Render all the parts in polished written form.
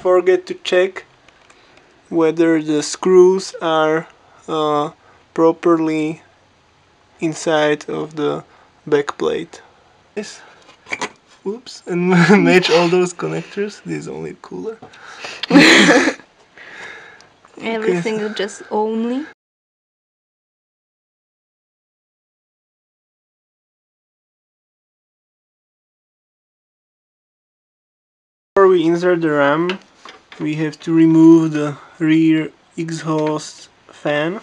forget to check whether the screws are properly inside of the backplate. Yes. Oops, and match all those connectors. This is only cooler. Everything is just only. Before we insert the RAM, we have to remove the rear exhaust fan.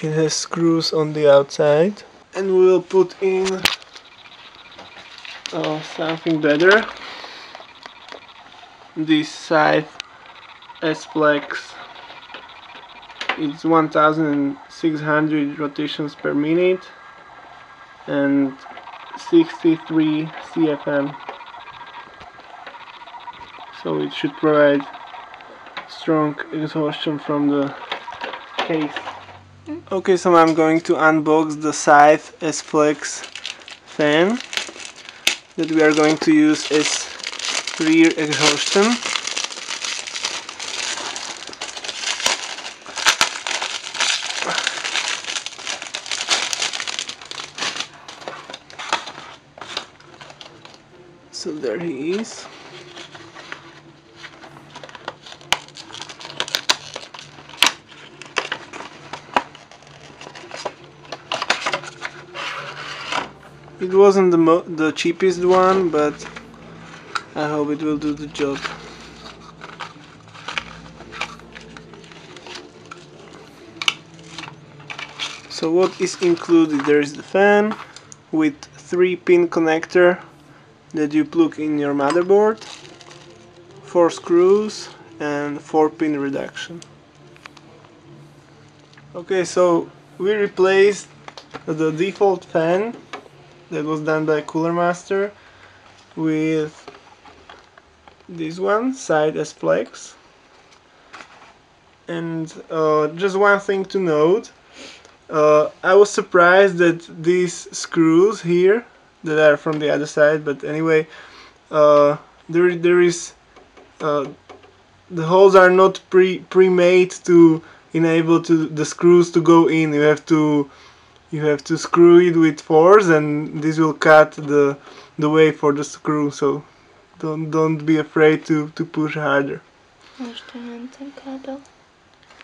It has screws on the outside, and we will put in something better. This Scythe S-Plex. It's 1600 rotations per minute and 63 CFM. So it should provide strong exhaustion from the case. Okay, so I'm going to unbox the Scythe S-Plex fan that we are going to use as rear exhaustion. So there he is. It wasn't the cheapest one, but I hope it will do the job. So what is included? There is the fan with 3-pin connector that you plug in your motherboard, 4 screws and 4-pin reduction. Okay, so we replaced the default fan that was done by Cooler Master with this one, Scythe S-Plex. And just one thing to note, I was surprised that these screws here that are from the other side, but anyway, there is the holes are not pre-made to enable the screws to go in. You have to screw it with force, and this will cut the way for the screw. So don't be afraid to push harder.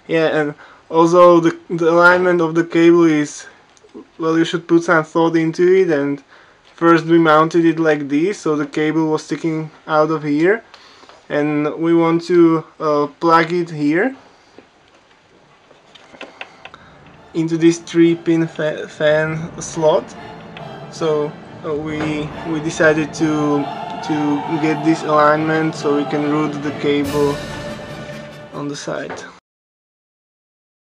Yeah, and also the alignment of the cable is, well, you should put some thought into it. And first we mounted it like this, so the cable was sticking out of here, and we want to plug it here into this 3-pin fan slot. So we decided to get this alignment so we can route the cable on the side.